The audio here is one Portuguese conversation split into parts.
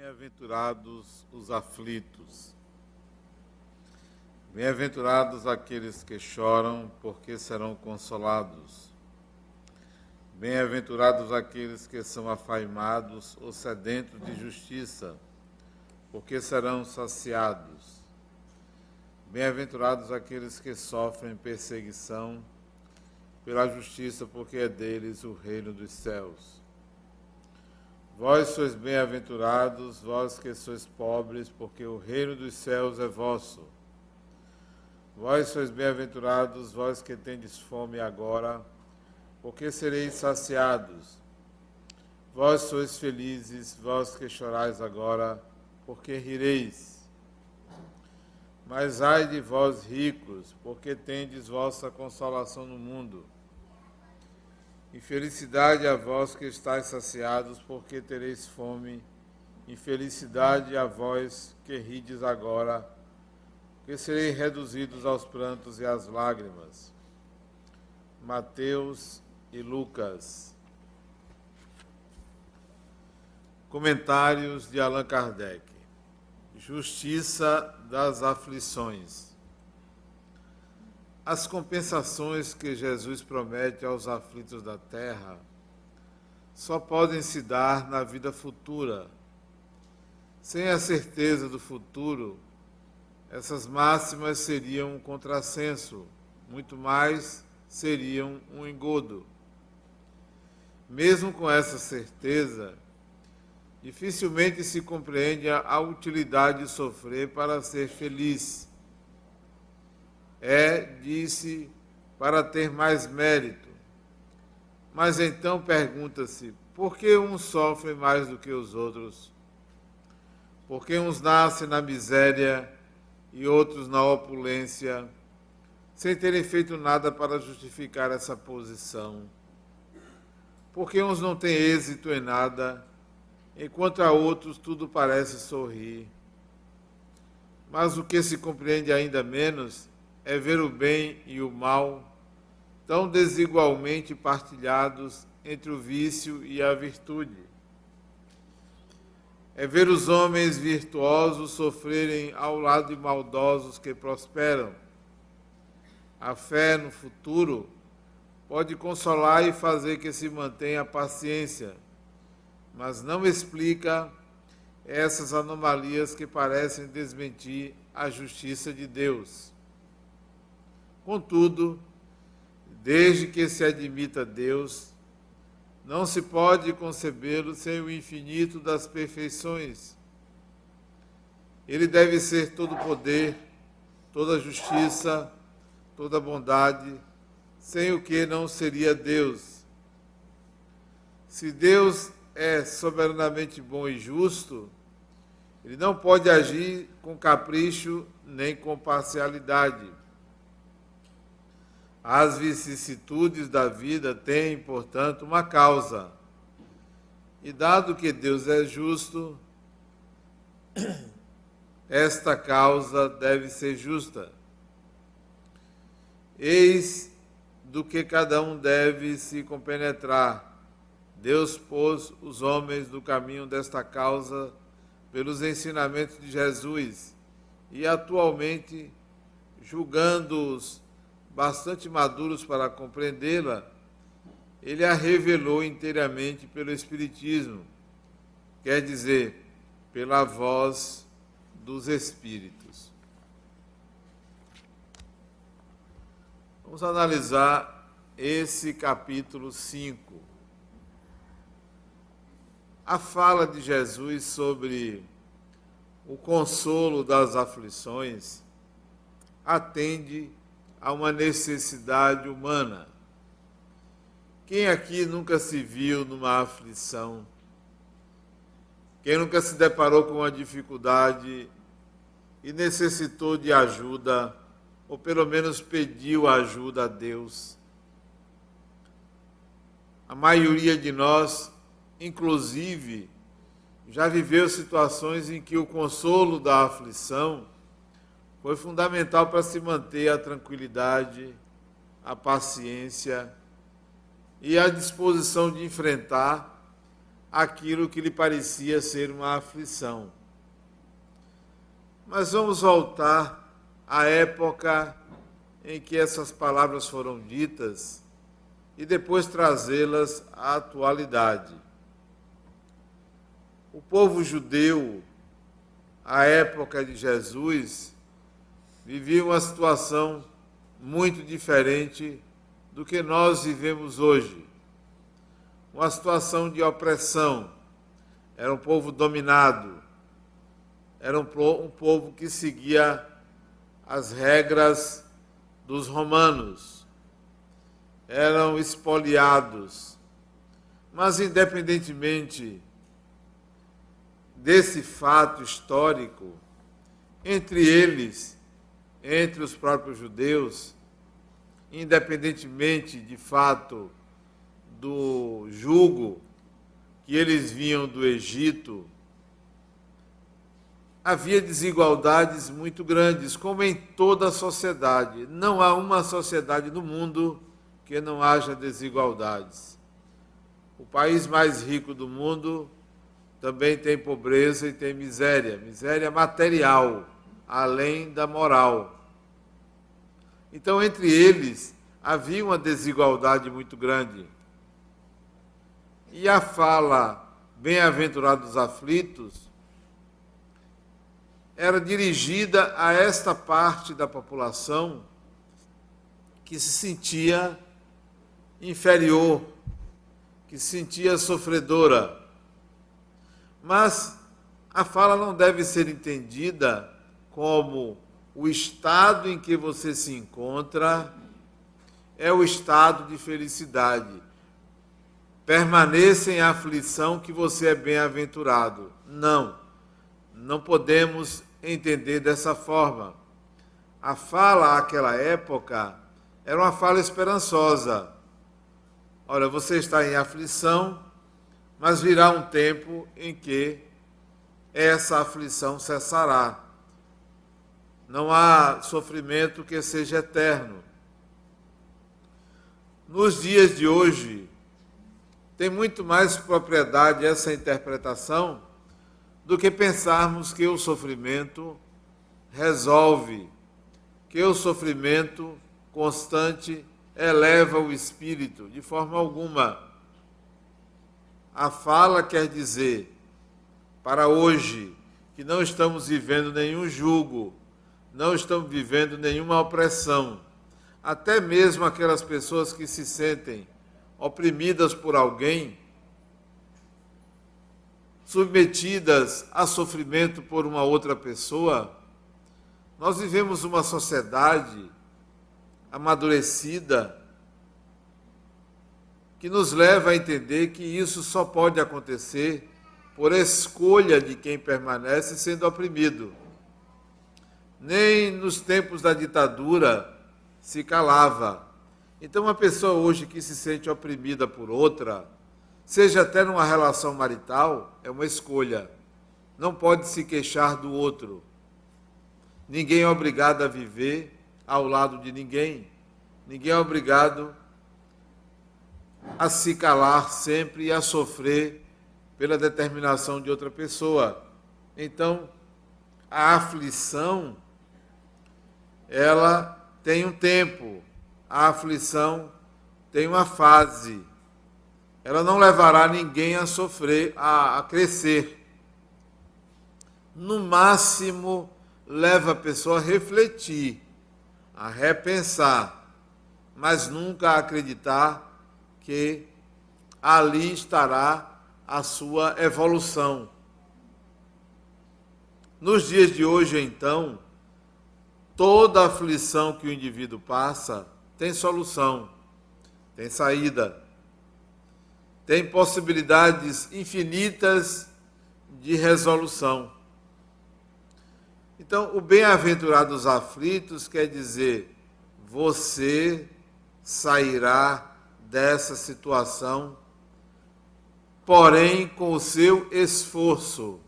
Bem-aventurados os aflitos. Bem-aventurados aqueles que choram, porque serão consolados. Bem-aventurados aqueles que são afaimados ou sedentos de justiça, porque serão saciados. Bem-aventurados aqueles que sofrem perseguição pela justiça, porque é deles o reino dos céus. Vós sois bem-aventurados, vós que sois pobres, porque o reino dos céus é vosso. Vós sois bem-aventurados, vós que tendes fome agora, porque sereis saciados. Vós sois felizes, vós que chorais agora, porque rireis. Mas ai de vós ricos, porque tendes vossa consolação no mundo. Infelicidade a vós que estáis saciados, porque tereis fome. Infelicidade a vós que rides agora, porque sereis reduzidos aos prantos e às lágrimas. Mateus e Lucas. Comentários de Allan Kardec. Justiça das aflições. As compensações que Jesus promete aos aflitos da terra só podem se dar na vida futura. Sem a certeza do futuro, essas máximas seriam um contrassenso, muito mais seriam um engodo. Mesmo com essa certeza, dificilmente se compreende a utilidade de sofrer para ser feliz. Disse, para ter mais mérito. Mas então pergunta-se, por que uns sofrem mais do que os outros? Por que uns nascem na miséria e outros na opulência, sem terem feito nada para justificar essa posição? Por que uns não têm êxito em nada, enquanto a outros tudo parece sorrir? Mas o que se compreende ainda menos é ver o bem e o mal tão desigualmente partilhados entre o vício e a virtude. É ver os homens virtuosos sofrerem ao lado de maldosos que prosperam. A fé no futuro pode consolar e fazer que se mantenha a paciência, mas não explica essas anomalias que parecem desmentir a justiça de Deus. Contudo, desde que se admita Deus, não se pode concebê-lo sem o infinito das perfeições. Ele deve ser todo poder, toda justiça, toda bondade, sem o que não seria Deus. Se Deus é soberanamente bom e justo, ele não pode agir com capricho nem com parcialidade. As vicissitudes da vida têm, portanto, uma causa. E dado que Deus é justo, esta causa deve ser justa. Eis do que cada um deve se compenetrar. Deus pôs os homens no caminho desta causa pelos ensinamentos de Jesus e, atualmente, julgando-os bastante maduros para compreendê-la, ele a revelou inteiramente pelo Espiritismo, quer dizer, pela voz dos Espíritos. Vamos analisar esse capítulo 5. A fala de Jesus sobre o consolo das aflições atende a uma necessidade humana. Quem aqui nunca se viu numa aflição? Quem nunca se deparou com uma dificuldade e necessitou de ajuda, ou pelo menos pediu ajuda a Deus? A maioria de nós, inclusive, já viveu situações em que o consolo da aflição foi fundamental para se manter a tranquilidade, a paciência e a disposição de enfrentar aquilo que lhe parecia ser uma aflição. Mas vamos voltar à época em que essas palavras foram ditas e depois trazê-las à atualidade. O povo judeu, à época de Jesus, vivia uma situação muito diferente do que nós vivemos hoje. Uma situação de opressão. Era um povo dominado. Era um povo que seguia as regras dos romanos. Eram espoliados. Mas, independentemente desse fato histórico, entre eles, entre os próprios judeus, independentemente de fato do jugo que eles vinham do Egito, havia desigualdades muito grandes, como em toda a sociedade. Não há uma sociedade no mundo que não haja desigualdades. O país mais rico do mundo também tem pobreza e tem miséria, miséria material, além da moral. Então, entre eles, havia uma desigualdade muito grande. E a fala, bem-aventurados aflitos, era dirigida a esta parte da população que se sentia inferior, que se sentia sofredora. Mas a fala não deve ser entendida como o estado em que você se encontra é o estado de felicidade. Permaneça em aflição que você é bem-aventurado. Não, não podemos entender dessa forma. A fala àquela época era uma fala esperançosa. Olha, você está em aflição, mas virá um tempo em que essa aflição cessará. Não há sofrimento que seja eterno. Nos dias de hoje, tem muito mais propriedade essa interpretação do que pensarmos que o sofrimento resolve, que o sofrimento constante eleva o espírito, de forma alguma. A fala quer dizer, para hoje, que não estamos vivendo nenhum jugo, não estamos vivendo nenhuma opressão. Até mesmo aquelas pessoas que se sentem oprimidas por alguém, submetidas a sofrimento por uma outra pessoa, nós vivemos uma sociedade amadurecida que nos leva a entender que isso só pode acontecer por escolha de quem permanece sendo oprimido. Nem nos tempos da ditadura se calava. Então, uma pessoa hoje que se sente oprimida por outra, seja até numa relação marital, é uma escolha. Não pode se queixar do outro. Ninguém é obrigado a viver ao lado de ninguém. Ninguém é obrigado a se calar sempre e a sofrer pela determinação de outra pessoa. Então, a aflição, ela tem um tempo, a aflição tem uma fase. Ela não levará ninguém a sofrer, a crescer. No máximo, leva a pessoa a refletir, a repensar, mas nunca a acreditar que ali estará a sua evolução. Nos dias de hoje, então, toda aflição que o indivíduo passa tem solução, tem saída, tem possibilidades infinitas de resolução. Então, o bem-aventurados aflitos quer dizer, você sairá dessa situação, porém com o seu esforço,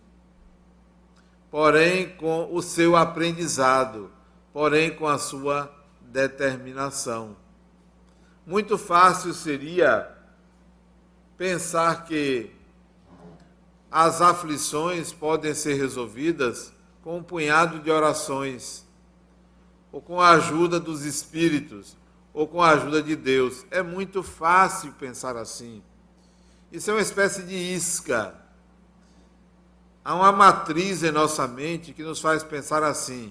porém com o seu aprendizado, porém com a sua determinação. Muito fácil seria pensar que as aflições podem ser resolvidas com um punhado de orações, ou com a ajuda dos espíritos, ou com a ajuda de Deus. É muito fácil pensar assim. Isso é uma espécie de isca. Há uma matriz em nossa mente que nos faz pensar assim: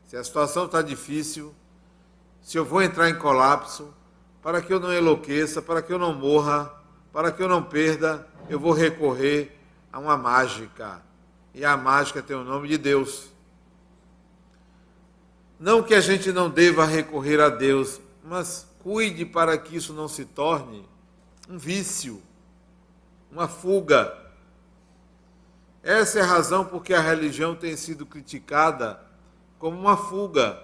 se a situação está difícil, se eu vou entrar em colapso, para que eu não enlouqueça, para que eu não morra, para que eu não perda, eu vou recorrer a uma mágica. E a mágica tem o nome de Deus. Não que a gente não deva recorrer a Deus, mas cuide para que isso não se torne um vício, uma fuga. Essa é a razão porque a religião tem sido criticada como uma fuga,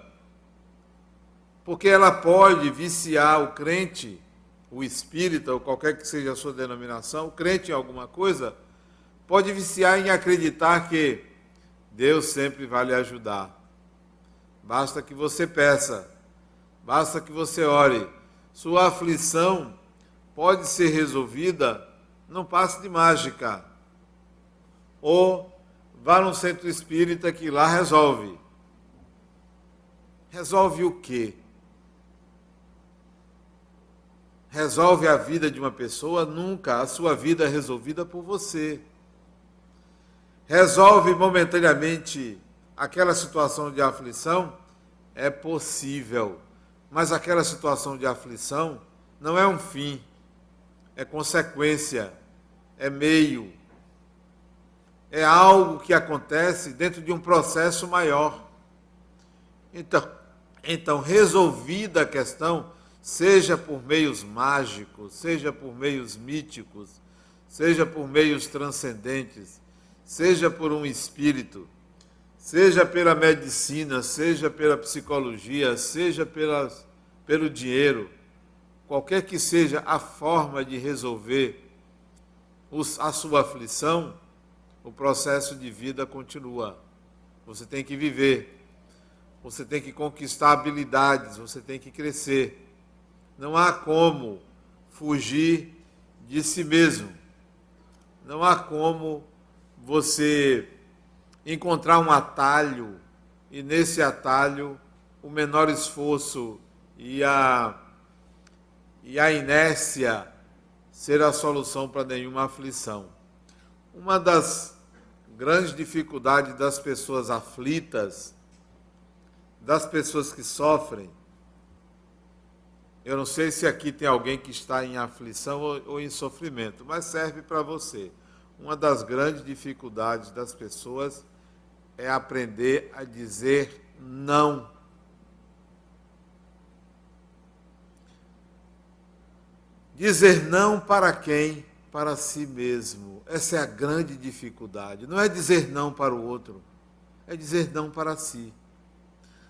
porque ela pode viciar o crente, o espírita, ou qualquer que seja a sua denominação, o crente em alguma coisa, pode viciar em acreditar que Deus sempre vai lhe ajudar. Basta que você peça, basta que você ore. Sua aflição pode ser resolvida num passe de mágica. Ou vá num centro espírita que lá resolve. Resolve o quê? Resolve a vida de uma pessoa? Nunca. A sua vida é resolvida por você. Resolve momentaneamente aquela situação de aflição? É possível. Mas aquela situação de aflição não é um fim. É consequência. É meio. É algo que acontece dentro de um processo maior. Então, resolvida a questão, seja por meios mágicos, seja por meios míticos, seja por meios transcendentes, seja por um espírito, seja pela medicina, seja pela psicologia, seja pelo dinheiro, qualquer que seja a forma de resolver a sua aflição, o processo de vida continua. Você tem que viver, você tem que conquistar habilidades, você tem que crescer. Não há como fugir de si mesmo. Não há como você encontrar um atalho e nesse atalho o menor esforço e a inércia ser a solução para nenhuma aflição. Uma das grandes dificuldades das pessoas aflitas, das pessoas que sofrem, eu não sei se aqui tem alguém que está em aflição ou em sofrimento, mas serve para você. Uma das grandes dificuldades das pessoas é aprender a dizer não. Dizer não para quem? Para si mesmo. Essa é a grande dificuldade. Não é dizer não para o outro, é dizer não para si.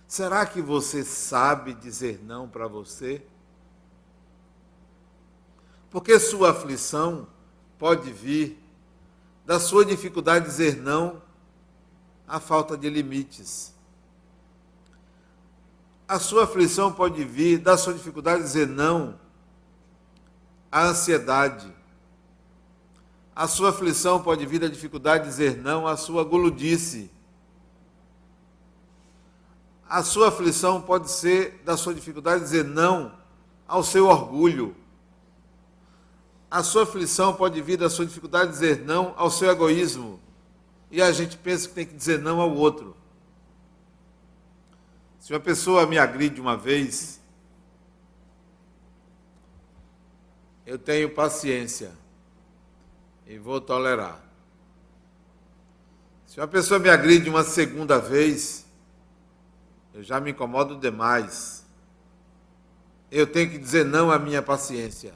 Será que você sabe dizer não para você? Porque sua aflição pode vir da sua dificuldade de dizer não à falta de limites. A sua aflição pode vir da sua dificuldade de dizer não à ansiedade. A sua aflição pode vir da dificuldade de dizer não à sua guludice. A sua aflição pode ser da sua dificuldade de dizer não ao seu orgulho. A sua aflição pode vir da sua dificuldade de dizer não ao seu egoísmo. E a gente pensa que tem que dizer não ao outro. Se uma pessoa me agride uma vez, eu tenho paciência e vou tolerar. Se uma pessoa me agride uma segunda vez, eu já me incomodo demais. Eu tenho que dizer não à minha paciência.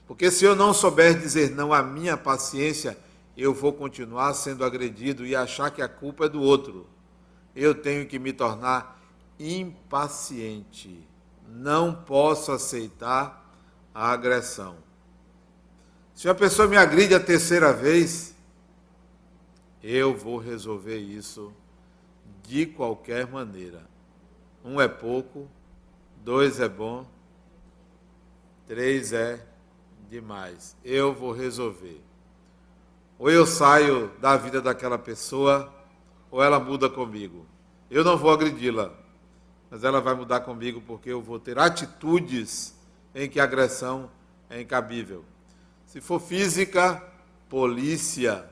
Porque se eu não souber dizer não à minha paciência, eu vou continuar sendo agredido e achar que a culpa é do outro. Eu tenho que me tornar impaciente. Não posso aceitar a agressão. Se uma pessoa me agride a terceira vez, eu vou resolver isso de qualquer maneira. 1 é pouco, 2 é bom, 3 é demais. Eu vou resolver. ou eu saio da vida daquela pessoa, ou ela muda comigo. Eu não vou agredi-la, mas ela vai mudar comigo porque eu vou ter atitudes em que a agressão é incabível. Se for física, polícia.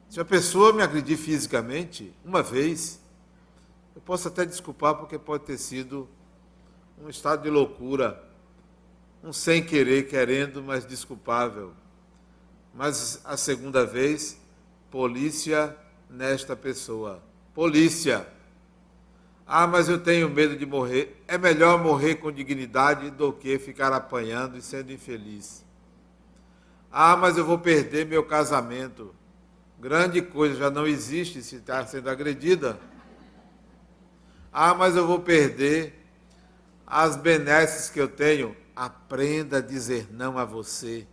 Se a pessoa me agredir fisicamente, uma vez, eu posso até desculpar porque pode ter sido um estado de loucura, um sem querer, querendo, mas desculpável. Mas a segunda vez, polícia nesta pessoa. Polícia. Ah, mas eu tenho medo de morrer. É melhor morrer com dignidade do que ficar apanhando e sendo infeliz. Ah, mas eu vou perder meu casamento. Grande coisa, já não existe se está sendo agredida. Ah, mas eu vou perder as benesses que eu tenho. Aprenda a dizer não a você.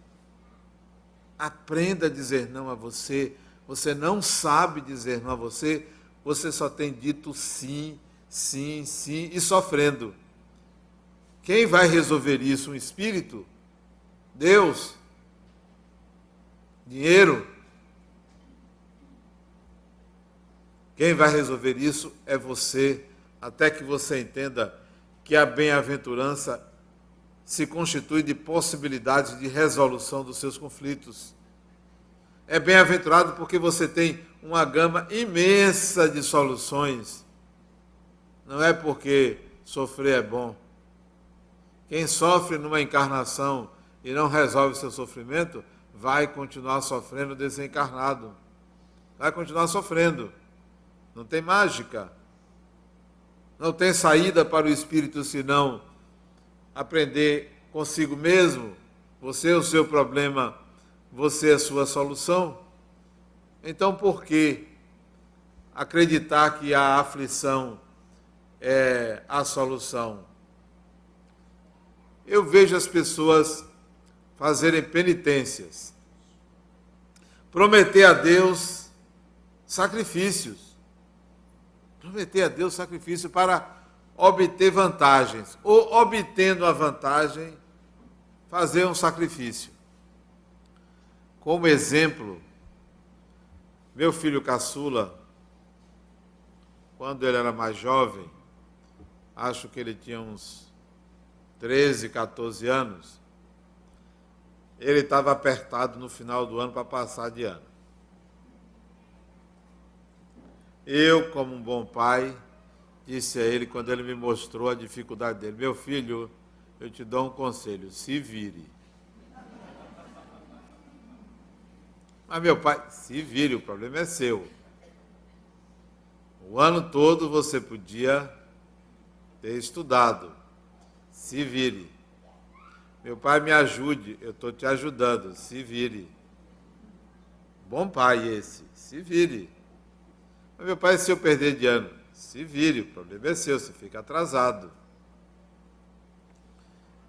Aprenda a dizer não a você. Você não sabe dizer não a você, você só tem dito sim, sim, sim e sofrendo. Quem vai resolver isso? Um espírito? Deus? Dinheiro? Quem vai resolver isso é você, até que você entenda que a bem-aventurança se constitui de possibilidades de resolução dos seus conflitos. É bem-aventurado porque você tem uma gama imensa de soluções. Não é porque sofrer é bom. Quem sofre numa encarnação e não resolve seu sofrimento, vai continuar sofrendo desencarnado. Vai continuar sofrendo. Não tem mágica. Não tem saída para o espírito senão aprender consigo mesmo. Você é o seu problema, você é a sua solução. Então, por que acreditar que a aflição é a solução? Eu vejo as pessoas fazerem penitências, prometer a Deus sacrifícios, prometer a Deus sacrifício para obter vantagens, ou obtendo a vantagem, fazer um sacrifício. Como exemplo, meu filho caçula, quando ele era mais jovem, acho que ele tinha uns 13, 14 anos, ele estava apertado no final do ano para passar de ano. Eu, como um bom pai, disse a ele, quando ele me mostrou a dificuldade dele: meu filho, eu te dou um conselho, se vire. Mas meu pai, se vire, o problema é seu. O ano todo você podia ter estudado. Se vire. Meu pai, me ajude, eu estou te ajudando, se vire. Bom pai esse, se vire. Mas meu pai, se eu perder de ano, se vire, o problema é seu, você fica atrasado.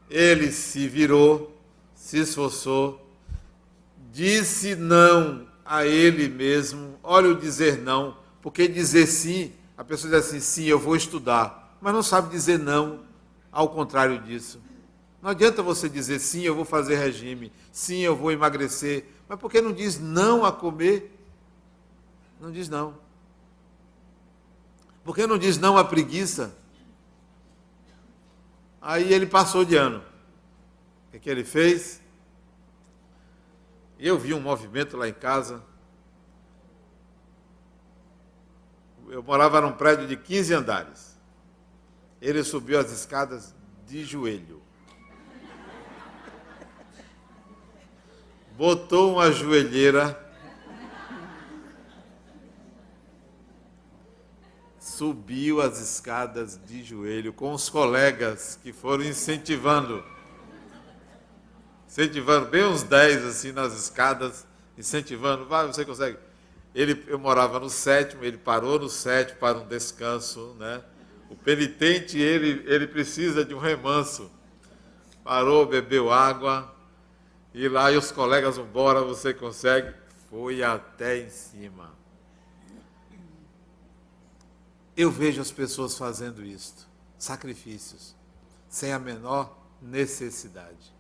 Ele se virou, se esforçou, disse não a ele mesmo. Olha o dizer não, porque dizer sim, a pessoa diz assim, sim, eu vou estudar, mas não sabe dizer não, ao contrário disso. Não adianta você dizer sim, eu vou fazer regime, sim, eu vou emagrecer, mas por que não diz não a comer? Não diz não. Por que não diz não à preguiça? Aí ele passou de ano. O que ele fez? Eu vi um movimento lá em casa. Eu morava num prédio de 15 andares. Ele subiu as escadas de joelho. Botou uma joelheira. Subiu as escadas de joelho com os colegas que foram incentivando bem uns 10 assim nas escadas, incentivando, vai, você consegue. Eu morava no 7º, ele parou no 7º para um descanso, né? O penitente, ele precisa de um remanso. Parou, bebeu água, e lá, e os colegas, embora, você consegue. Foi até em cima. Eu vejo as pessoas fazendo isto, sacrifícios, sem a menor necessidade.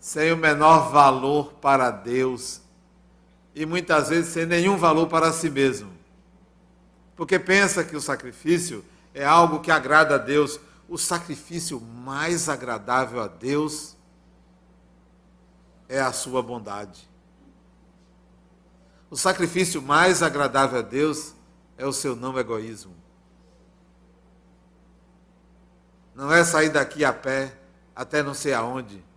sem o menor valor para Deus e muitas vezes sem nenhum valor para si mesmo. Porque pensa que o sacrifício é algo que agrada a Deus. O sacrifício mais agradável a Deus é a sua bondade. O sacrifício mais agradável a Deus é o seu não egoísmo. Não é sair daqui a pé até não sei aonde.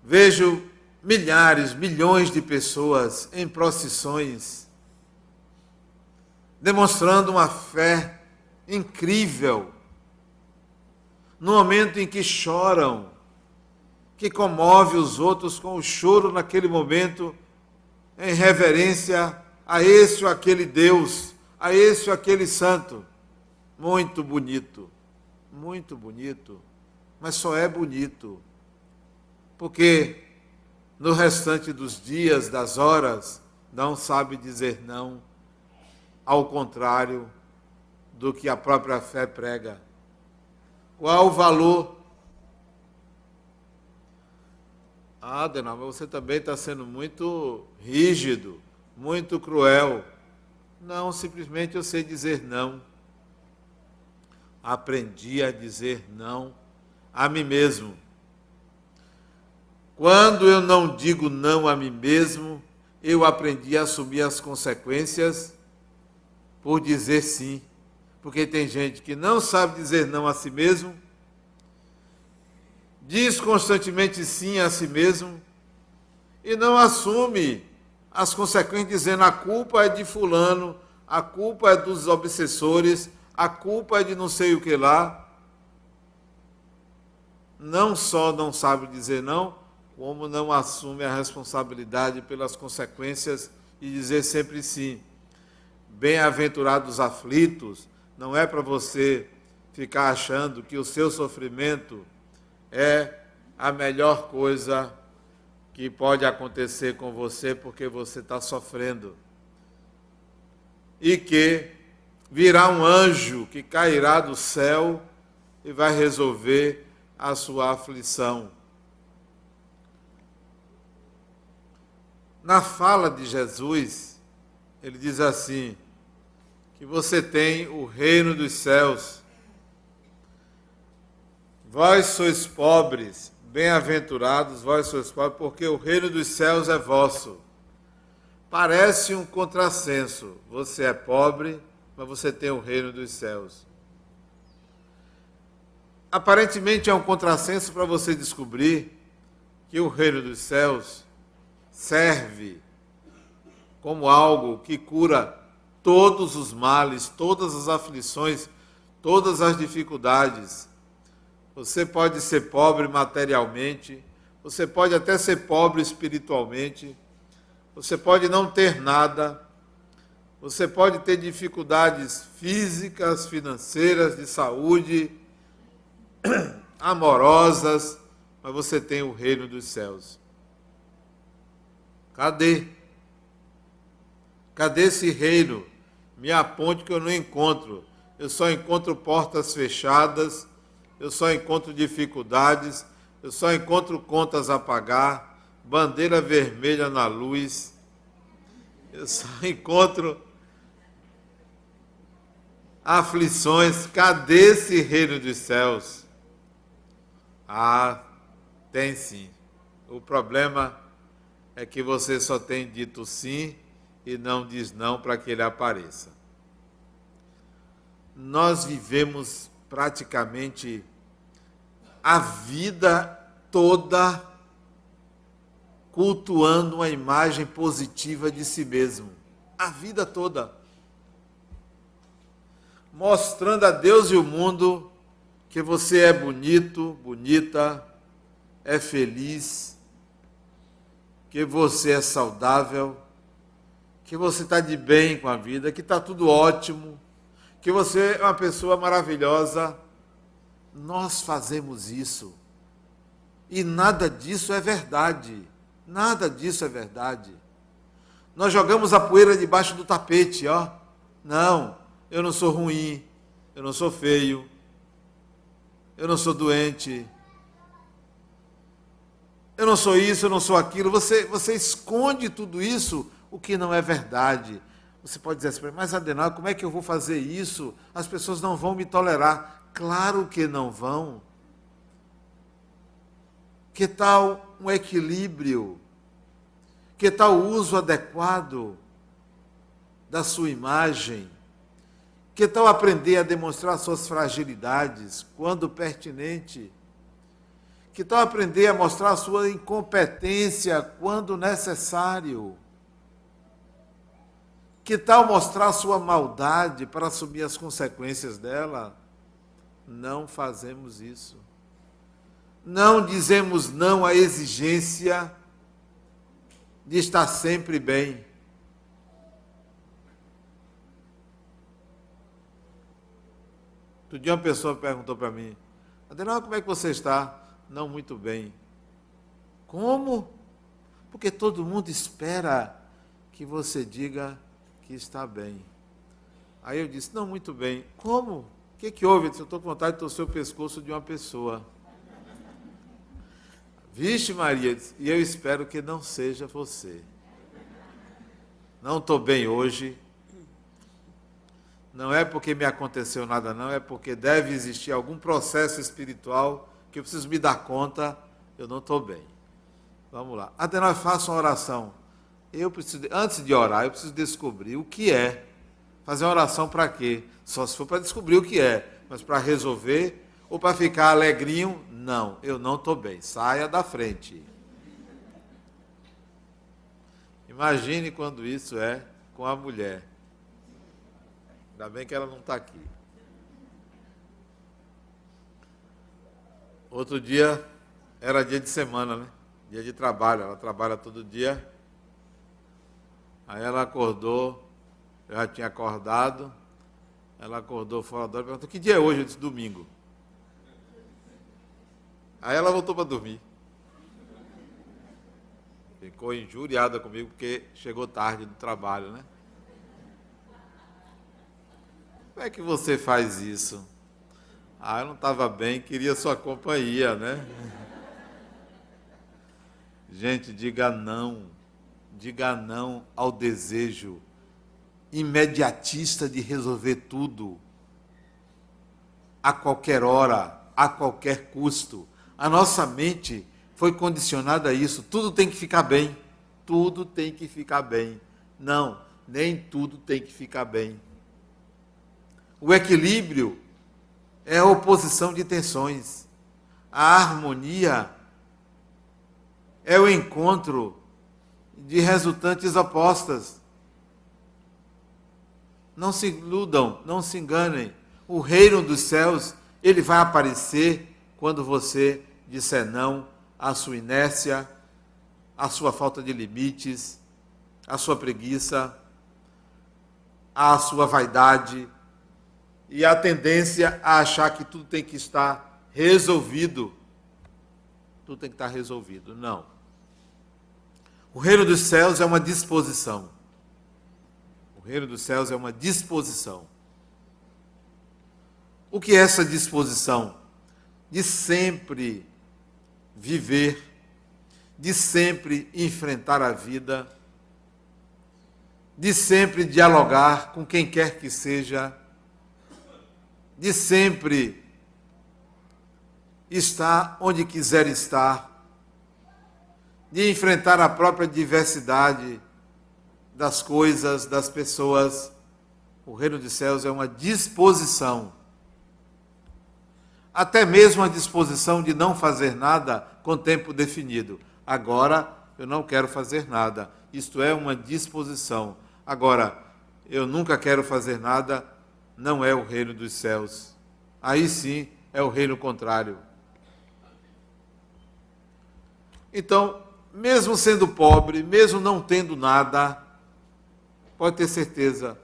Vejo milhares, milhões de pessoas em procissões, demonstrando uma fé incrível, no momento em que choram, que comove os outros com o choro naquele momento, em reverência a esse ou aquele Deus, a esse ou aquele santo. Muito bonito, mas só é bonito porque no restante dos dias, das horas, não sabe dizer não, ao contrário do que a própria fé prega. Qual o valor? Ah, Adenal, mas você também está sendo muito rígido, muito cruel. Não, simplesmente eu sei dizer não. Aprendi a dizer não a mim mesmo. Quando eu não digo não a mim mesmo, eu aprendi a assumir as consequências por dizer sim. Porque tem gente que não sabe dizer não a si mesmo, diz constantemente sim a si mesmo e não assume as consequências, dizendo a culpa é de fulano, a culpa é dos obsessores, a culpa é de não sei o que lá. Não só não sabe dizer não, como não assume a responsabilidade pelas consequências e dizer sempre sim. Bem-aventurados aflitos, não é para você ficar achando que o seu sofrimento é a melhor coisa que pode acontecer com você porque você está sofrendo. E que virá um anjo que cairá do céu e vai resolver a sua aflição. Na fala de Jesus, ele diz assim, que você tem o reino dos céus. Vós sois pobres, bem-aventurados, vós sois pobres, porque o reino dos céus é vosso. Parece um contrassenso. Você é pobre, mas você tem o reino dos céus. Aparentemente é um contrassenso para você descobrir que o reino dos céus serve como algo que cura todos os males, todas as aflições, todas as dificuldades. Você pode ser pobre materialmente, você pode até ser pobre espiritualmente, você pode não ter nada, você pode ter dificuldades físicas, financeiras, de saúde, amorosas, mas você tem o reino dos céus. Cadê? Cadê esse reino? Me aponte que eu não encontro. Eu só encontro portas fechadas, eu só encontro dificuldades, eu só encontro contas a pagar, bandeira vermelha na luz, eu só encontro aflições. Cadê esse reino dos céus? Ah, tem sim. O problema é que você só tem dito sim e não diz não para que ele apareça. Nós vivemos praticamente a vida toda cultuando uma imagem positiva de si mesmo. A vida toda. Mostrando a Deus e o mundo que você é bonito, bonita, é feliz, que você é saudável, que você está de bem com a vida, que está tudo ótimo, que você é uma pessoa maravilhosa. Nós fazemos isso. E nada disso é verdade. Nada disso é verdade. Nós jogamos a poeira debaixo do tapete, ó. Não, eu não sou ruim, eu não sou feio, eu não sou doente, eu não sou isso, eu não sou aquilo. Você esconde tudo isso, o que não é verdade. Você pode dizer assim, mas Adenauer, como é que eu vou fazer isso? As pessoas não vão me tolerar. Claro que não vão. Que tal um equilíbrio? Que tal o uso adequado da sua imagem? Que tal aprender a demonstrar suas fragilidades quando pertinente? Que tal aprender a mostrar a sua incompetência quando necessário? Que tal mostrar a sua maldade para assumir as consequências dela? Não fazemos isso. Não dizemos não à exigência de estar sempre bem. Outro dia uma pessoa perguntou para mim, Adenauer, como é que você está? Não muito bem. Como? Porque todo mundo espera que você diga que está bem. Aí eu disse, não muito bem. Como? O que houve? Eu disse, eu estou com vontade de torcer o pescoço de uma pessoa. Vixe Maria, e eu espero que não seja você. Não estou bem hoje. Não é porque me aconteceu nada, não. É porque deve existir algum processo espiritual que eu preciso me dar conta, eu não estou bem. Vamos lá. Adenauer, faça uma oração. Antes de orar, eu preciso descobrir o que é. Fazer uma oração para quê? Só se for para descobrir o que é. Mas para resolver ou para ficar alegrinho, não, eu não estou bem. Saia da frente. Imagine quando isso é com a mulher. Ainda bem que ela não está aqui. Outro dia, era dia de semana, né? Dia de trabalho, ela trabalha todo dia. Aí ela acordou, eu já tinha acordado, ela acordou fora da hora e perguntou, que dia é hoje? Eu disse, domingo. Aí ela voltou para dormir. Ficou injuriada comigo porque chegou tarde do trabalho, né? Como é que você faz isso? Ah, eu não estava bem, queria sua companhia, né? Gente, diga não ao desejo imediatista de resolver tudo, a qualquer hora, a qualquer custo. A nossa mente foi condicionada a isso, tudo tem que ficar bem, tudo tem que ficar bem. Não, nem tudo tem que ficar bem. O equilíbrio é a oposição de tensões. A harmonia é o encontro de resultantes opostas. Não se iludam, não se enganem. O reino dos céus, ele vai aparecer quando você disser não à sua inércia, à sua falta de limites, à sua preguiça, à sua vaidade e à tendência a achar que tudo tem que estar resolvido. Tudo tem que estar resolvido. Não. O reino dos céus é uma disposição. O reino dos céus é uma disposição. O que é essa disposição? De sempre viver, de sempre enfrentar a vida, de sempre dialogar com quem quer que seja, de sempre estar onde quiser estar, de enfrentar a própria diversidade das coisas, das pessoas. O reino dos céus é uma disposição. Até mesmo a disposição de não fazer nada com tempo definido. Agora, eu não quero fazer nada. Isto é uma disposição. Agora, eu nunca quero fazer nada, não é o reino dos céus. Aí sim, é o reino contrário. Então, mesmo sendo pobre, mesmo não tendo nada, pode ter certeza,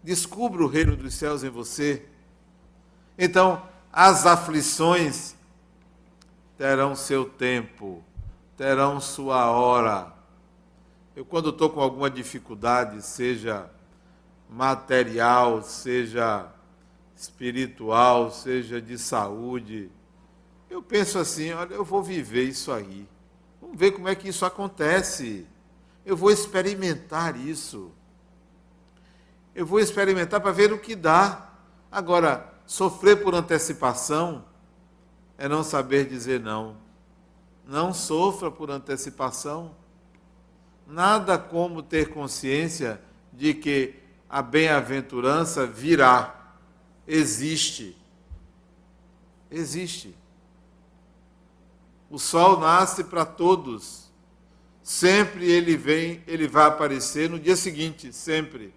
descubra o reino dos céus em você. Então, as aflições terão seu tempo, terão sua hora. Eu, quando estou com alguma dificuldade, seja material, seja espiritual, seja de saúde, Eu penso assim, olha, eu vou viver isso aí. Vamos ver como é que isso acontece. Eu vou experimentar isso. Eu vou experimentar para ver o que dá. Agora, sofrer por antecipação é não saber dizer não. Não sofra por antecipação. Nada como ter consciência de que a bem-aventurança virá. Existe. Existe. O sol nasce para todos. Sempre ele vem, ele vai aparecer no dia seguinte, sempre.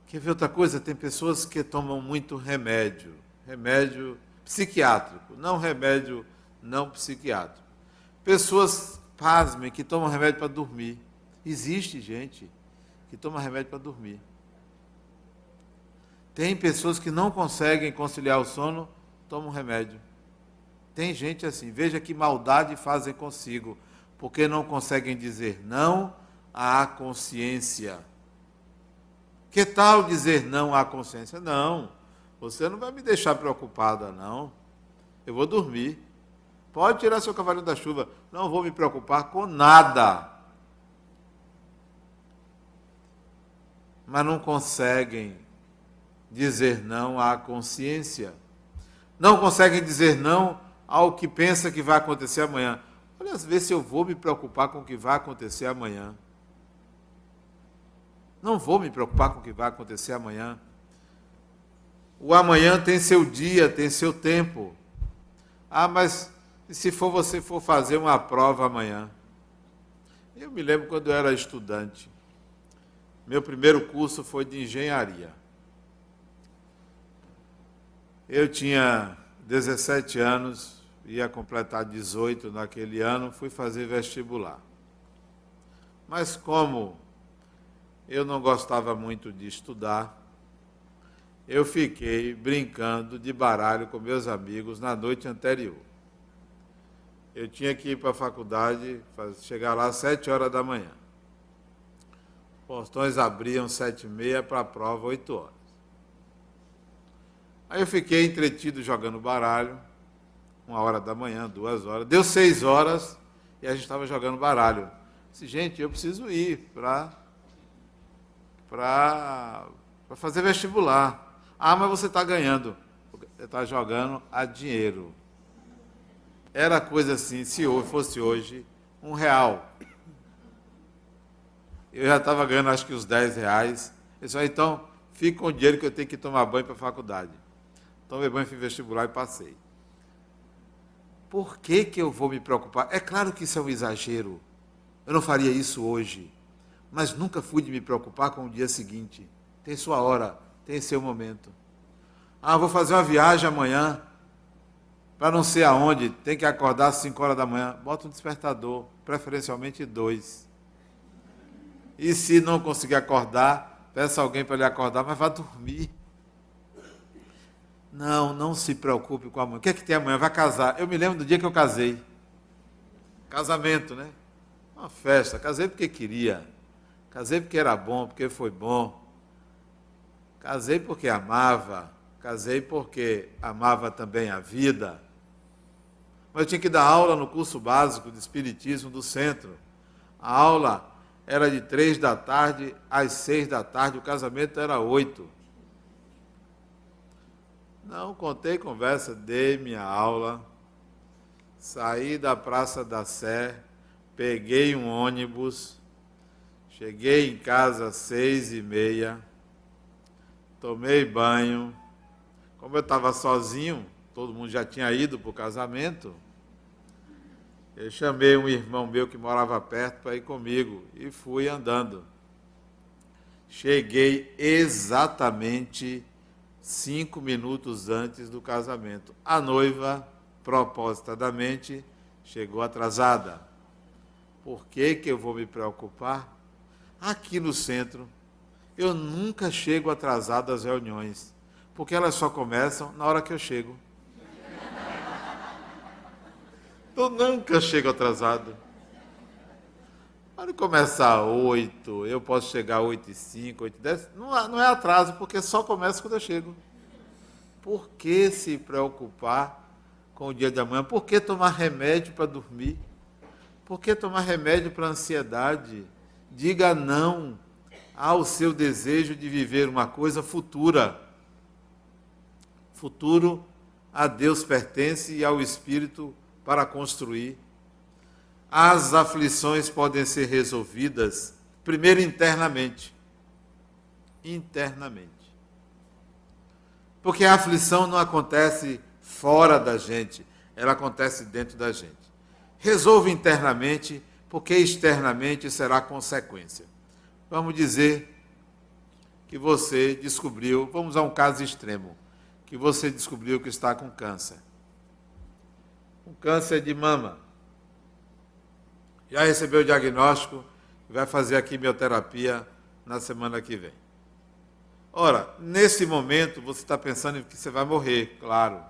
Quer ver outra coisa? Tem pessoas que tomam muito remédio. Remédio psiquiátrico, não remédio não psiquiátrico. Pessoas, pasmem, que tomam remédio para dormir. Existe gente que toma remédio para dormir. Tem pessoas que não conseguem conciliar o sono, tomam remédio. Tem gente assim, veja que maldade fazem consigo, porque não conseguem dizer não à consciência. Que tal dizer não à consciência? Não, você não vai me deixar preocupada, não. Eu vou dormir. Pode tirar seu cavalinho da chuva. Não vou me preocupar com nada. Mas não conseguem dizer não à consciência. Não conseguem dizer não ao que pensa que vai acontecer amanhã. Olha, vê se eu vou me preocupar com o que vai acontecer amanhã. Não vou me preocupar com o que vai acontecer amanhã. O amanhã tem seu dia, tem seu tempo. Ah, mas e se você for fazer uma prova amanhã? Eu me lembro quando eu era estudante. Meu primeiro curso foi de engenharia. Eu tinha 17 anos, ia completar 18 naquele ano, fui fazer vestibular. Mas como eu não gostava muito de estudar, eu fiquei brincando de baralho com meus amigos na noite anterior. Eu tinha que ir para a faculdade, chegar lá às 7 horas da manhã. Os portões abriam 7h30 para a prova, 8 horas. Aí eu fiquei entretido jogando baralho, 1 hora da manhã, 2 horas. Deu 6 horas e a gente estava jogando baralho. Disse, gente, eu preciso ir para fazer vestibular. Ah, mas você está ganhando. Você está jogando a dinheiro. Era coisa assim, se fosse hoje, R$1. Eu já estava ganhando acho que os R$10. Eu disse, então, fica com o dinheiro que eu tenho que tomar banho para a faculdade. Tomei banho, fui vestibular e passei. Por que eu vou me preocupar? É claro que isso é um exagero. Eu não faria isso hoje. Mas nunca fui de me preocupar com o dia seguinte. Tem sua hora, tem seu momento. Ah, vou fazer uma viagem amanhã, para não sei aonde, tem que acordar às 5 horas da manhã. Bota um despertador, preferencialmente 2. E se não conseguir acordar, peça alguém para lhe acordar, mas vá dormir. Não se preocupe com amanhã. O que é que tem amanhã? Vai casar. Eu me lembro do dia que eu casei. Casamento, né? Uma festa. Casei porque queria. Casei porque era bom, porque foi bom. Casei porque amava. Casei porque amava também a vida. Mas eu tinha que dar aula no curso básico de Espiritismo do centro. A aula era de 3 da tarde às 6 da tarde, o casamento era 8. Não contei conversa, dei minha aula, saí da Praça da Sé, peguei um ônibus, cheguei em casa às 6h30, tomei banho. Como eu estava sozinho, todo mundo já tinha ido para o casamento, eu chamei um irmão meu que morava perto para ir comigo e fui andando. Cheguei exatamente 5 minutos antes do casamento. A noiva, propositadamente, chegou atrasada. Por que eu vou me preocupar? Aqui no centro, eu nunca chego atrasado às reuniões, porque elas só começam na hora que eu chego. Eu nunca chego atrasado. Pode começar às 8, eu posso chegar às 8h05, 8h10. Não é atraso, porque só começa quando eu chego. por que se preocupar com o dia de amanhã? Por que tomar remédio para dormir? Por que tomar remédio para ansiedade? Diga não ao seu desejo de viver uma coisa futura. Futuro a Deus pertence e ao Espírito para construir. As aflições podem ser resolvidas, primeiro internamente. Internamente. Porque a aflição não acontece fora da gente, ela acontece dentro da gente. Resolva internamente, porque externamente será consequência. Vamos dizer que você descobriu, vamos a um caso extremo, que você descobriu que está com câncer. Um câncer de mama. Já recebeu o diagnóstico e vai fazer a quimioterapia na semana que vem. Ora, nesse momento você está pensando que você vai morrer, claro.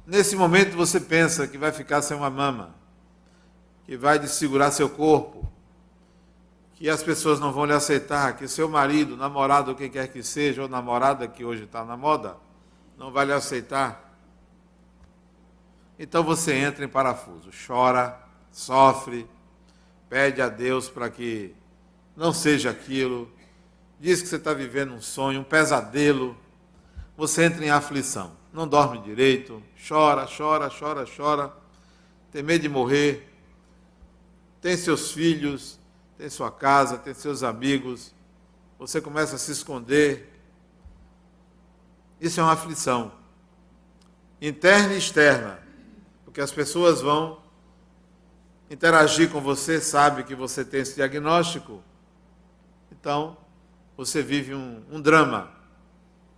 Nesse momento você pensa que vai ficar sem uma mama, que vai desfigurar seu corpo, que as pessoas não vão lhe aceitar, que seu marido, namorado, ou quem quer que seja, ou namorada, que hoje está na moda, não vai lhe aceitar. Então você entra em parafuso, chora, sofre, pede a Deus para que não seja aquilo, diz que você está vivendo um sonho, um pesadelo, você entra em aflição, não dorme direito, chora, tem medo de morrer, tem seus filhos, tem sua casa, tem seus amigos, você começa a se esconder. Isso é uma aflição, interna e externa, porque as pessoas vão interagir com você, sabe que você tem esse diagnóstico, então você vive um drama,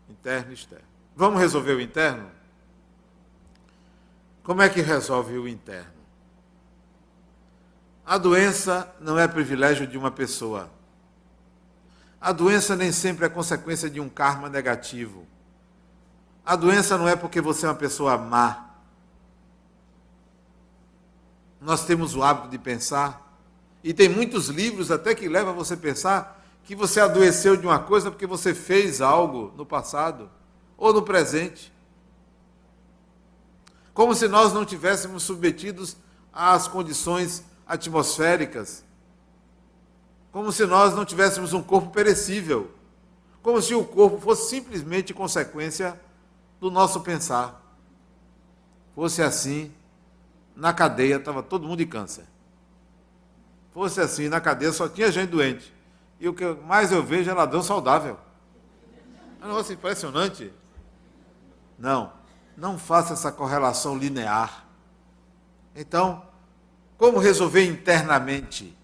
interno e externo. Vamos resolver o interno? Como é que resolve o interno? A doença não é privilégio de uma pessoa. A doença nem sempre é consequência de um karma negativo. A doença não é porque você é uma pessoa má. Nós temos o hábito de pensar, e tem muitos livros até que levam você a pensar que você adoeceu de uma coisa porque você fez algo no passado ou no presente. Como se nós não tivéssemos submetidos às condições atmosféricas. Como se nós não tivéssemos um corpo perecível. Como se o corpo fosse simplesmente consequência do nosso pensar. Fosse assim, na cadeia estava todo mundo de câncer. Fosse assim, na cadeia só tinha gente doente. E o que mais eu vejo é ladrão saudável. É um negócio impressionante. Não faça essa correlação linear. Então, como resolver internamente?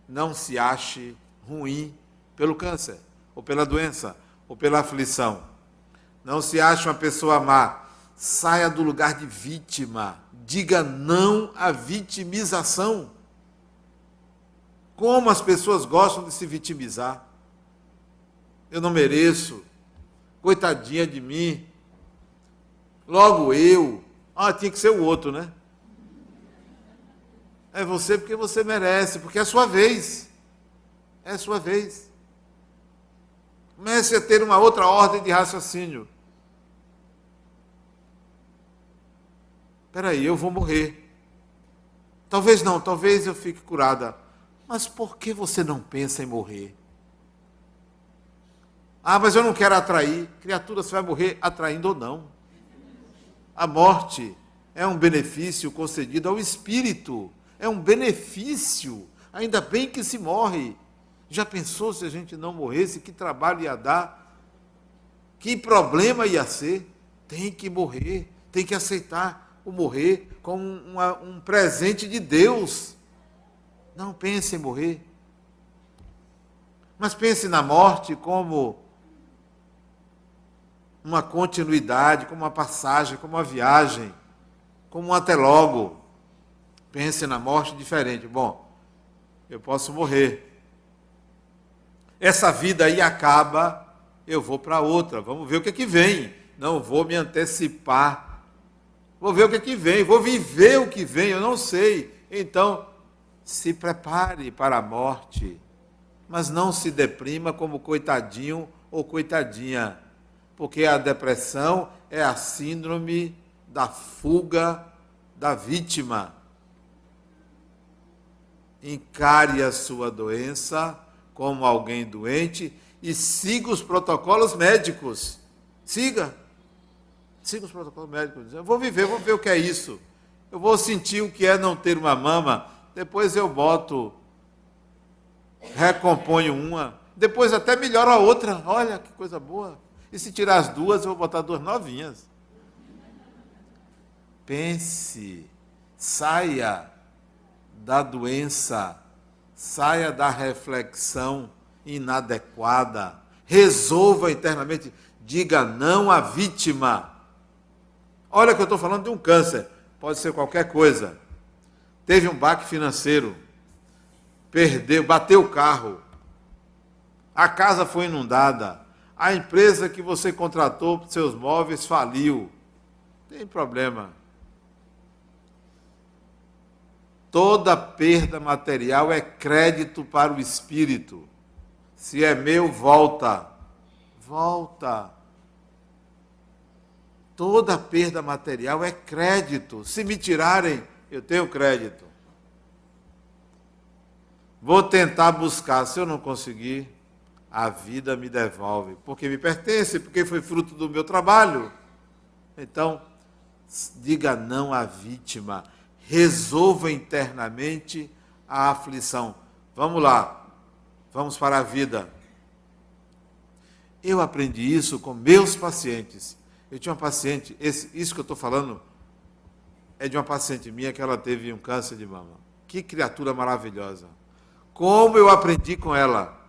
Não se ache ruim pelo câncer, ou pela doença, ou pela aflição. Não se ache uma pessoa má. Saia do lugar de vítima. Diga não à vitimização. Como as pessoas gostam de se vitimizar. Eu não mereço. Coitadinha de mim. Logo eu. Tinha que ser o outro, né? É você porque você merece, porque é a sua vez. É a sua vez. Comece a ter uma outra ordem de raciocínio. Espera aí, eu vou morrer. Talvez não, talvez eu fique curada. Mas por que você não pensa em morrer? Mas eu não quero atrair. Criatura, você vai morrer atraindo ou não. A morte é um benefício concedido ao espírito. É um benefício. Ainda bem que se morre. Já pensou se a gente não morresse? Que trabalho ia dar? Que problema ia ser? Tem que morrer. Tem que aceitar o morrer como um presente de Deus. Não pense em morrer. Mas pense na morte como uma continuidade, como uma passagem, como uma viagem, como um até logo. Pense na morte diferente. Bom, eu posso morrer. Essa vida aí acaba, eu vou para outra. Vamos ver o que vem. Não vou me antecipar. Vou ver o que vem. Vou viver o que vem, eu não sei. Então, se prepare para a morte. Mas não se deprima como coitadinho ou coitadinha. porque a depressão é a síndrome da fuga da vítima. Encare a sua doença como alguém doente e siga os protocolos médicos. Siga os protocolos médicos. Eu vou viver, vou ver o que é isso. Eu vou sentir o que é não ter uma mama. Depois eu recomponho uma. Depois até melhora a outra. Olha que coisa boa. E se tirar as duas, eu vou botar duas novinhas. Pense, saia da doença, saia da reflexão inadequada, resolva internamente, diga não à vítima. Olha que eu estou falando de um câncer, pode ser qualquer coisa. Teve um baque financeiro, bateu o carro, a casa foi inundada, a empresa que você contratou para seus móveis faliu. Tem problema. Toda perda material é crédito para o espírito. Se é meu, volta. Volta. Toda perda material é crédito. Se me tirarem, eu tenho crédito. Vou tentar buscar. Se eu não conseguir, a vida me devolve. Porque me pertence, porque foi fruto do meu trabalho. Então, diga não à vítima. Resolva internamente a aflição. Vamos lá, vamos para a vida. Eu aprendi isso com meus pacientes. Eu tinha uma paciente, isso que eu estou falando é de uma paciente minha que ela teve um câncer de mama. Que criatura maravilhosa. Como eu aprendi com ela.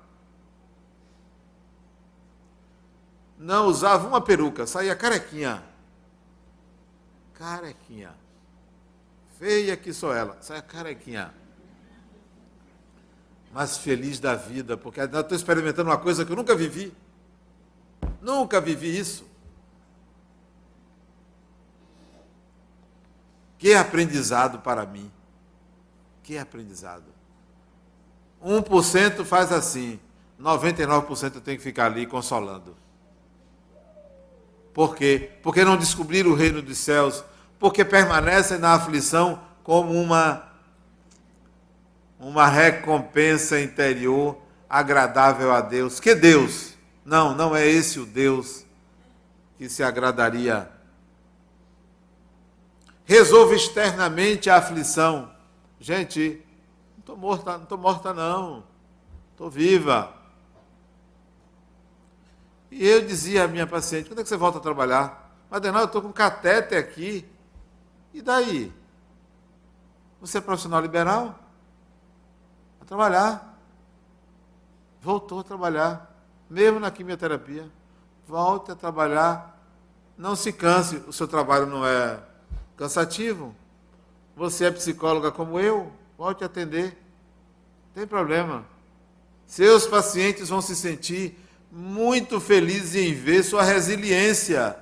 Não usava uma peruca, saía carequinha. Carequinha. Feia que sou ela, sai carequinha. Mas feliz da vida, porque eu estou experimentando uma coisa que eu nunca vivi. Nunca vivi isso. Que aprendizado para mim. Que aprendizado. 1% faz assim, 99% tem que ficar ali consolando. Por quê? Porque não descobriram o reino dos céus, porque permanecem na aflição como uma recompensa interior agradável a Deus. Que Deus? Não é esse o Deus que se agradaria. Resolva externamente a aflição. Gente, não estou morta não. Estou viva. E eu dizia à minha paciente, quando é que você volta a trabalhar? Adenal, eu estou com catéter aqui. E daí? Você é profissional liberal? A trabalhar. Voltou a trabalhar, mesmo na quimioterapia. Volte a trabalhar. Não se canse, o seu trabalho não é cansativo. Você é psicóloga como eu, volte a atender. Não tem problema. Seus pacientes vão se sentir muito felizes em ver sua resiliência,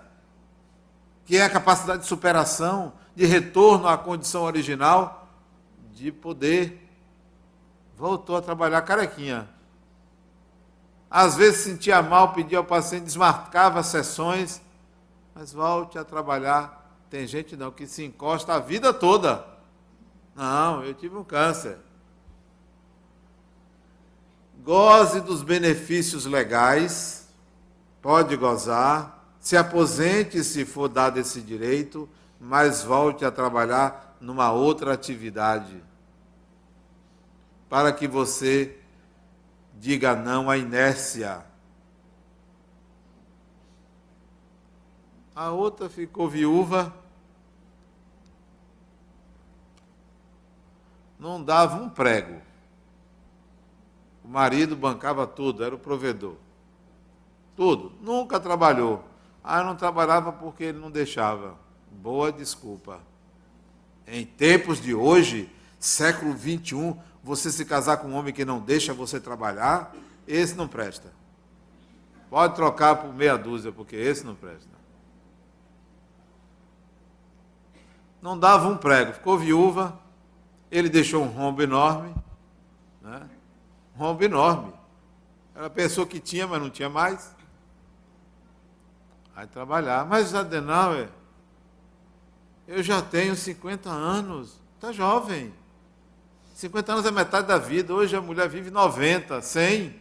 que é a capacidade de superação, de retorno à condição original, de poder. Voltou a trabalhar carequinha. Às vezes sentia mal, pedia ao paciente, desmarcava sessões, mas volte a trabalhar. Tem gente não que se encosta a vida toda. Não, eu tive um câncer. Goze dos benefícios legais, pode gozar, se aposente se for dado esse direito, mas volte a trabalhar numa outra atividade, para que você diga não à inércia. A outra ficou viúva, não dava um prego. O marido bancava tudo, era o provedor. Tudo. Nunca trabalhou. Não trabalhava porque ele não deixava. Boa desculpa. Em tempos de hoje, século XXI, você se casar com um homem que não deixa você trabalhar, esse não presta. Pode trocar por meia dúzia, porque esse não presta. Não dava um prego. Ficou viúva, ele deixou um rombo enorme, né? Um rombo enorme. Ela pensou que tinha, mas não tinha mais. Vai trabalhar. Mas, Adenauer, eu já tenho 50 anos. Está jovem. 50 anos é metade da vida. Hoje a mulher vive 90, 100.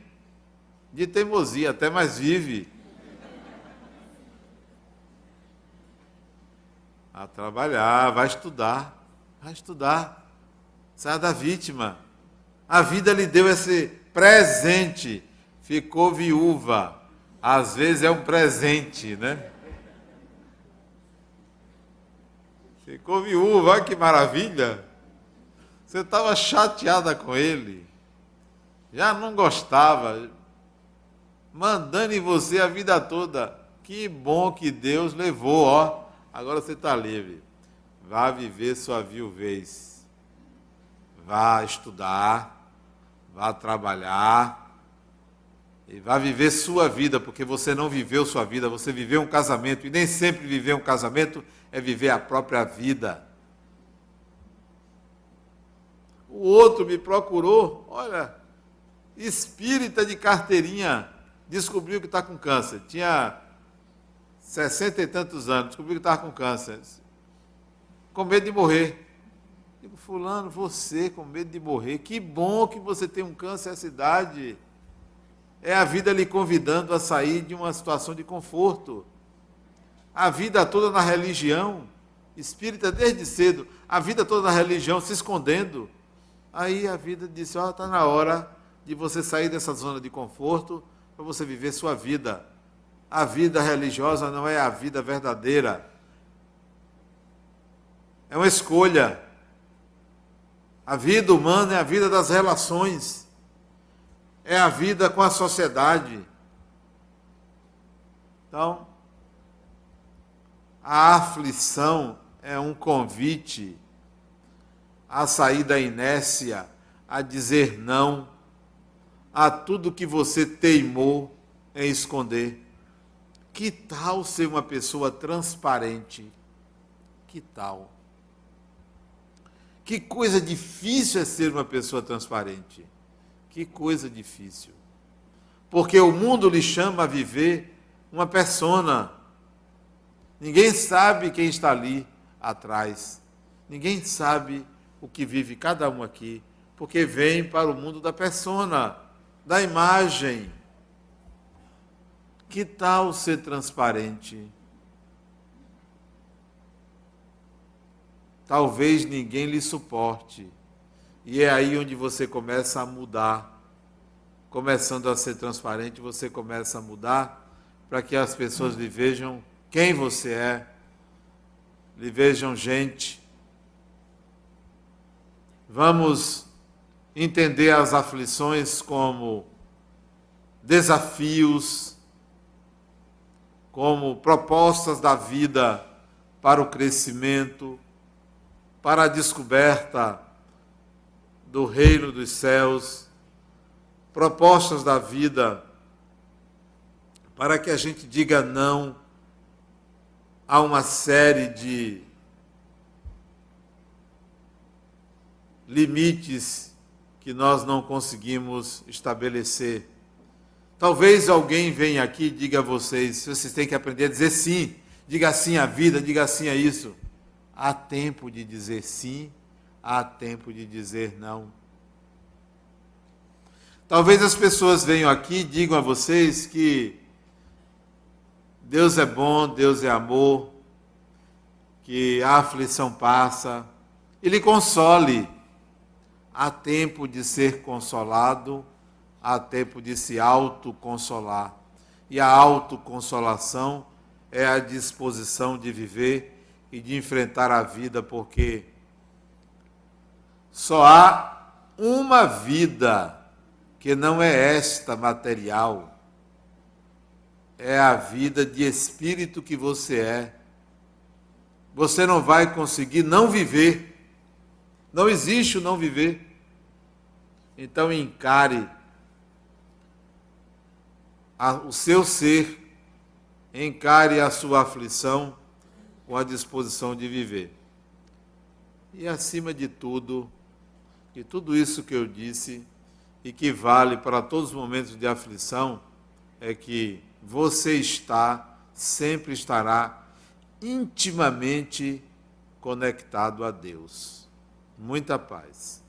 De teimosia, até mais vive. A trabalhar, vai estudar. Vai estudar. Saia da vítima. A vida lhe deu esse presente. Ficou viúva. Às vezes é um presente, né? Ficou viúva, olha que maravilha. Você estava chateada com ele. Já não gostava. Mandando em você a vida toda. Que bom que Deus levou, ó. Agora você está livre. Vá viver sua viuvez. Vá estudar. Vá trabalhar. E vá viver sua vida, porque você não viveu sua vida, você viveu um casamento. E nem sempre viver um casamento é viver a própria vida. O outro me procurou, olha, espírita de carteirinha, descobriu que está com câncer. Tinha 60 e tantos anos, descobriu que estava com câncer. Com medo de morrer. Digo, fulano, você com medo de morrer, que bom que você tem um câncer nessa idade. É a vida lhe convidando a sair de uma situação de conforto. A vida toda na religião, espírita desde cedo, a vida toda na religião se escondendo. Aí a vida disse, ó, está na hora de você sair dessa zona de conforto para você viver sua vida. A vida religiosa não é a vida verdadeira. É uma escolha. A vida humana é a vida das relações. É a vida com a sociedade. Então, a aflição é um convite a sair da inércia, a dizer não a tudo que você teimou em esconder. Que tal ser uma pessoa transparente? Que tal? Que coisa difícil é ser uma pessoa transparente. Que coisa difícil. Porque o mundo lhe chama a viver uma persona. Ninguém sabe quem está ali atrás. Ninguém sabe o que vive cada um aqui. Porque vem para o mundo da persona, da imagem. Que tal ser transparente? Talvez ninguém lhe suporte. E é aí onde você começa a mudar. Começando a ser transparente, você começa a mudar para que as pessoas lhe vejam quem você é, lhe vejam gente. Vamos entender as aflições como desafios, como propostas da vida para o crescimento, para a descoberta do reino dos céus, propostas da vida para que a gente diga não a uma série de limites que nós não conseguimos estabelecer. Talvez alguém venha aqui e diga a vocês, vocês têm que aprender a dizer sim, diga sim à vida, diga sim a isso. Há tempo de dizer sim, há tempo de dizer não. Talvez as pessoas venham aqui e digam a vocês que Deus é bom, Deus é amor, que a aflição passa, e lhe console. Há tempo de ser consolado, há tempo de se autoconsolar. E a autoconsolação é a disposição de viver e de enfrentar a vida, porque só há uma vida que não é esta material. É a vida de espírito que você é. Você não vai conseguir não viver. Não existe o não viver. Então encare o seu ser, encare a sua aflição com a disposição de viver. E acima de tudo, que tudo isso que eu disse e que vale para todos os momentos de aflição, é que você está sempre estará intimamente conectado a Deus. Muita paz.